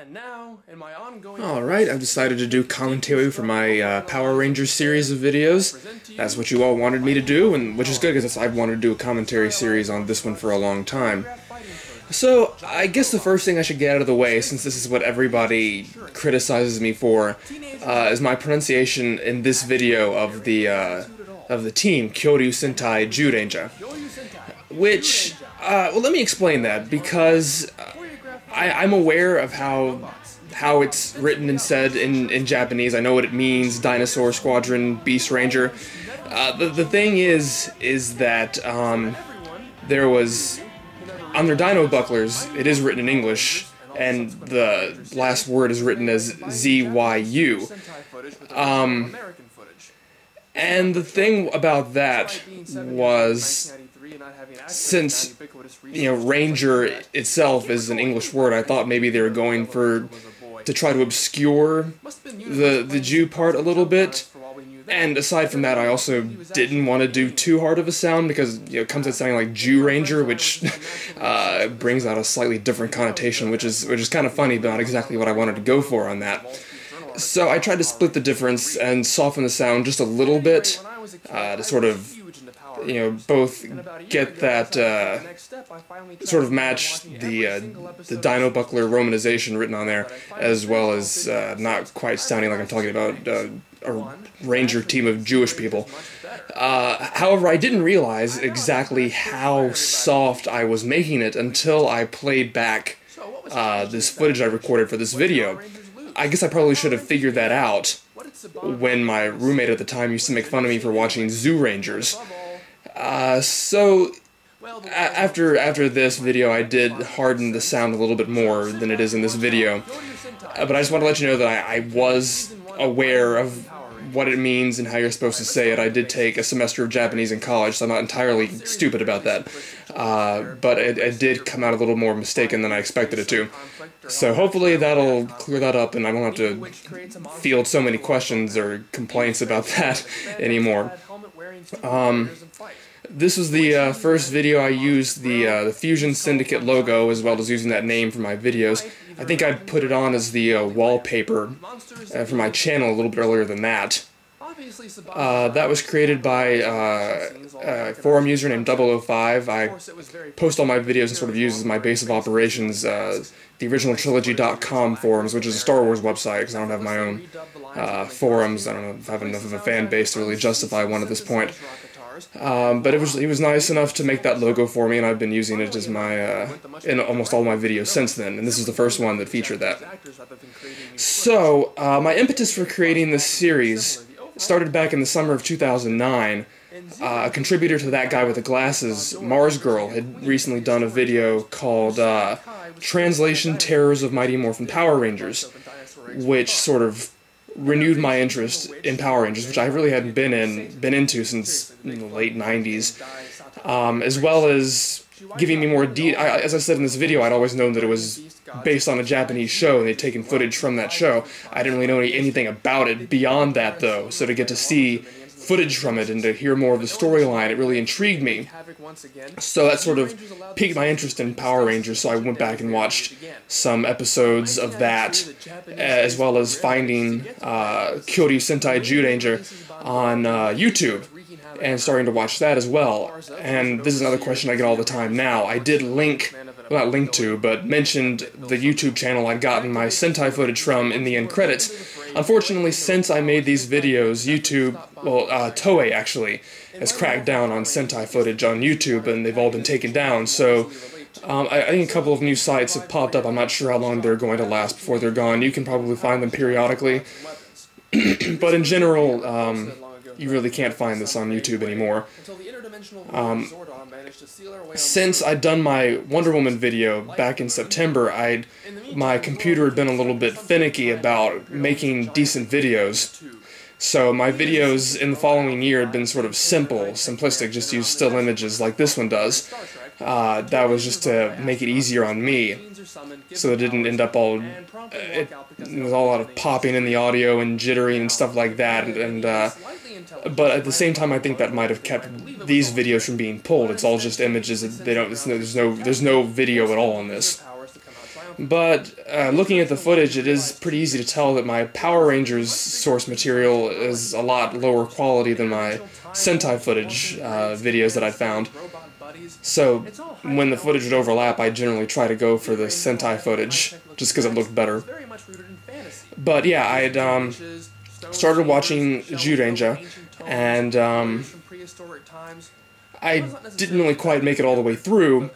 And now, in my ongoing... Alright, I've decided to do commentary for my Power Rangers series of videos. That's what you all wanted me to do, and which is good because I've wanted to do a commentary series on this one for a long time. So, I guess the first thing I should get out of the way, since this is what everybody criticizes me for, is my pronunciation in this video of the team, Kyoryu Sentai Zyurangers. Which, well, let me explain that, because I'm aware of how it's written and said in Japanese. I know what it means, Dinosaur Squadron, Beast Ranger. The thing is that there was, on their dino bucklers, it is written in English, and the last word is written as ZYU. And the thing about that was, since, Ranger itself is an English word, I thought maybe they were going to try to obscure the Jew part a little bit. And aside from that, I also didn't want to do too hard of a sound, because it comes out sounding like Jew Ranger, which brings out a slightly different connotation, which is kind of funny, but not exactly what I wanted to go for on that. So I tried to split the difference and soften the sound just a little bit, to sort of, both get that, sort of match the Dino Buckler romanization written on there, as well as not quite sounding like I'm talking about a ranger team of Jewish people. However, I didn't realize exactly how soft I was making it until I played back this footage I recorded for this video. I guess I probably should have figured that out when my roommate at the time used to make fun of me for watching Zyurangers. So after this video, I did harden the sound a little bit more than it is in this video. But I just want to let you know that I was aware of what it means and how you're supposed to say it. I did take a semester of Japanese in college, so I'm not entirely stupid about that. But it did come out a little more mistaken than I expected it to. So hopefully that'll clear that up, and I won't have to field so many questions or complaints about that anymore. This was the first video I used the Fusion Syndicate logo, as well as using that name for my videos. I think I put it on as the wallpaper for my channel a little bit earlier than that. That was created by a forum user named 005. I post all my videos and sort of use as my base of operations the originaltrilogy.com forums, which is a Star Wars website, because I don't have my own forums. I don't know if I have enough of a fan base to really justify one at this point. But he was nice enough to make that logo for me, and I've been using it as my in almost all my videos since then, and this is the first one that featured that. So, my impetus for creating this series started back in the summer of 2009. A contributor to That Guy with the Glasses, Mars Girl, had recently done a video called Translation Terrors of Mighty Morphin Power Rangers, which sort of renewed my interest in Power Rangers, which I really hadn't been into since the late 90s, as well as giving me more as I said in this video, I'd always known that it was based on a Japanese show, and they'd taken footage from that show. I didn't really know anything about it beyond that, though, so to get to see footage from it and to hear more of the storyline, it really intrigued me. So that sort of piqued my interest in Power Rangers, so I went back and watched some episodes of that, as well as finding Kyoryu Sentai Zyurangers on YouTube, and starting to watch that as well. And this is another question I get all the time now. I did well, not link to, but mentioned the YouTube channel I'd gotten my Sentai footage from in the end credits. Unfortunately, since I made these videos, YouTube, well, Toei actually, has cracked down on Sentai footage on YouTube, and they've all been taken down, so I think a couple of new sites have popped up. I'm not sure how long they're going to last before they're gone. You can probably find them periodically, but in general, you really can't find this on YouTube anymore. Since I'd done my Wonder Woman video back in September, my computer had been a little bit finicky about making decent videos. So my videos in the following year had been sort of simplistic, just use still images like this one does. That was just to make it easier on me, so it didn't end up all, there was a lot of popping in the audio and jittering and stuff like that, but at the same time I think that might have kept these videos from being pulled. It's all just images, there's no video at all on this. But looking at the footage, it is pretty easy to tell that my Power Rangers source material is a lot lower quality than my Sentai footage videos that I found. So when the footage would overlap, I generally try to go for the Sentai footage, just because it looked better. But yeah, I had started watching Zyurangers, and I didn't really quite make it all the way through.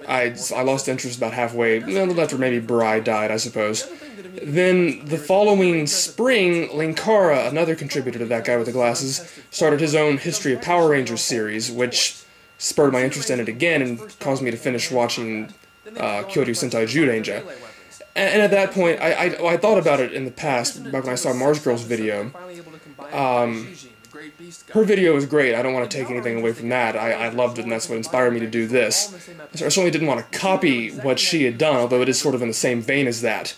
I lost interest about halfway, after maybe Bri died, I suppose. Then, the following spring, Linkara, another contributor to that guy with the glasses, started his own History of Power Rangers series, which spurred my interest in it again and caused me to finish watching Kyoryu Sentai Zyurangers. And at that point, I thought about it in the past, back when I saw Mars Girl's video. Her video was great. I don't want to take anything away from that. I loved it, and that's what inspired me to do this. I certainly didn't want to copy what she had done, although it is sort of in the same vein as that.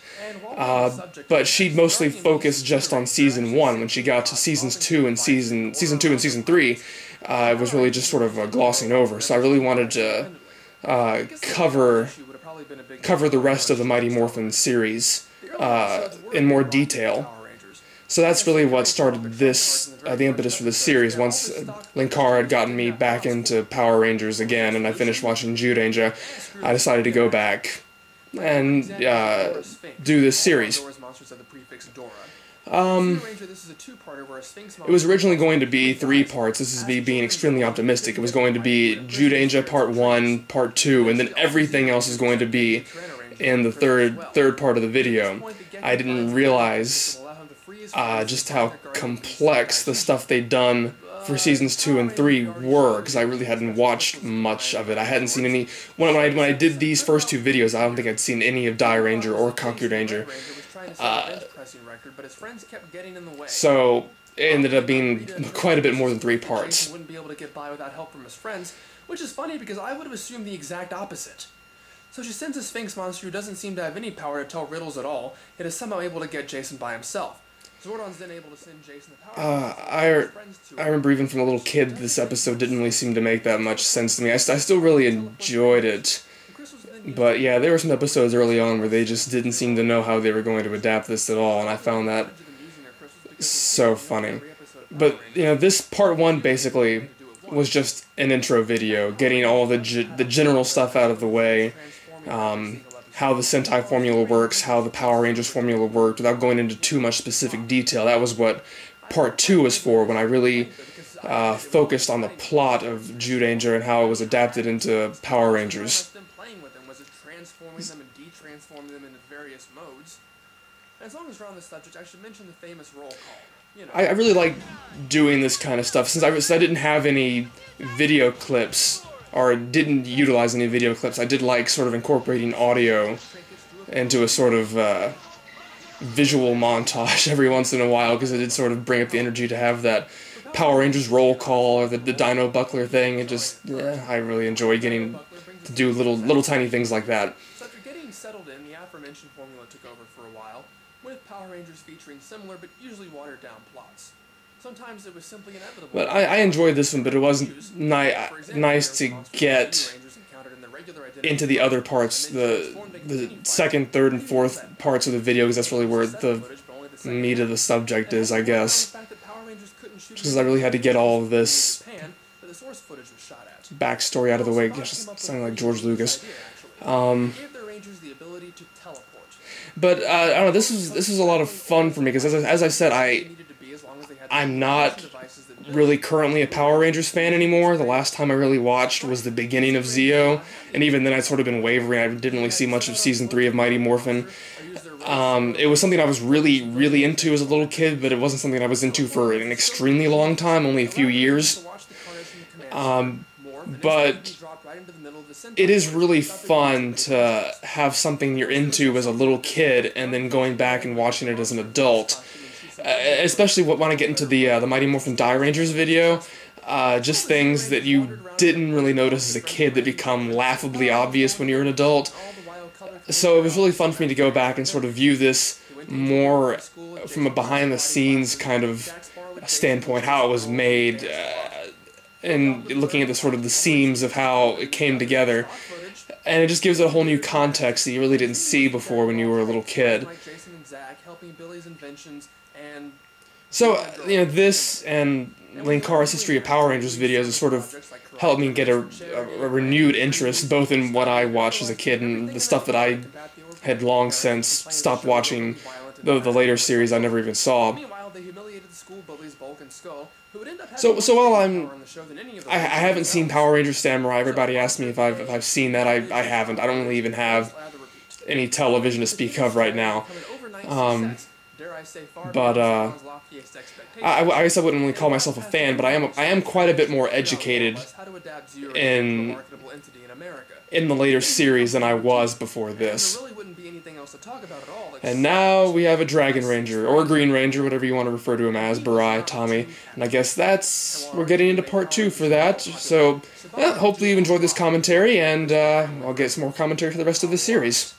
But she mostly focused just on Season 1. When she got to Season 2 and Season 3, it was really just sort of glossing over. So I really wanted to cover the rest of the Mighty Morphin series in more detail. So that's really what started this, the impetus for this series. Once Linkara had gotten me back into Power Rangers again, and I finished watching Zyurangers, I decided to go back and do this series. It was originally going to be 3 parts. This is me being extremely optimistic. It was going to be Zyurangers Part 1, Part 2, and then everything else is going to be in the third part of the video. I didn't realize just how complex the stuff they'd done for Seasons 2 and 3 were, because I really hadn't watched much of it. I hadn't seen any... When I did these first 2 videos, I don't think I'd seen any of Zyuranger or Kakuranger. So it ended up being quite a bit more than 3 parts. Wouldn't be able to get by without help from his friends, which is funny because I would have assumed the exact opposite. So she sends a Sphinx monster who doesn't seem to have any power to tell riddles at all, yet is somehow able to get Jason by himself. Zordon's then able to send Jason the power. I remember even from a little kid, this episode didn't really seem to make that much sense to me. I still really enjoyed it. But yeah, there were some episodes early on where they just didn't seem to know how they were going to adapt this at all, and I found that so funny. But, you know, this Part 1 basically was just an intro video, getting all the general stuff out of the way, how the Sentai formula works, how the Power Rangers formula worked, without going into too much specific detail. That was what Part 2 was for, when I really focused on the plot of Zyuranger and how it was adapted into Power Rangers. Transforming them and de-transforming them into various modes. And as long as we're on this subject, I should mention the famous roll call. You know, I really like doing this kind of stuff, since I didn't have any video clips, or didn't utilize any video clips. I did like sort of incorporating audio into a sort of visual montage every once in a while, because it did sort of bring up the energy to have that Power Rangers roll call, or the Dino Buckler thing. It just, yeah, I really enjoy getting to do little tiny things like that. So after getting settled in, the aforementioned formula took over for a while, with Power Rangers featuring similar but usually watered down plots. Sometimes it was simply inevitable. But I enjoyed this one, but it wasn't nice to get into the other parts, the second, third, and fourth parts of the video, because that's really where the meat of the subject is, I guess. Because I really had to get all of this backstory out of the way. Just sounding like George Lucas. But I don't know. This was a lot of fun for me, because as I said, I'm not really currently a Power Rangers fan anymore. The last time I really watched was the beginning of Zeo, and even then I'd sort of been wavering. I didn't really see much of Season 3 of Mighty Morphin. It was something I was really into as a little kid, but it wasn't something I was into for an extremely long time, only a few years. But it is really fun to have something you're into as a little kid and then going back and watching it as an adult. Especially when I get into the Mighty Morphin Zyurangers video, just things that you didn't really notice as a kid that become laughably obvious when you're an adult. So it was really fun for me to go back and sort of view this more from a behind-the-scenes kind of standpoint, how it was made, and looking at the sort of the seams of how it came together. and it just gives it a whole new context that you really didn't see before when you were a little kid. Like Jason and Zach helping Billy's inventions and So, this and Linkara's History of Power Rangers videos have sort of helped me get a renewed interest both in what I watched as a kid and the stuff that I had long since stopped watching, the later series I never even saw. So while I haven't seen Power Rangers Samurai. Everybody asks me if I've seen that. I haven't. I don't really even have any television to speak of right now. But I guess I wouldn't really call myself a fan, but I am quite a bit more educated in the later series than I was before this. And now we have a Dragon Ranger, or Green Ranger, whatever you want to refer to him as, Barai, Tommy. And I guess we're getting into part 2 for that. So hopefully you enjoyed this commentary, and I'll get some more commentary for the rest of the series.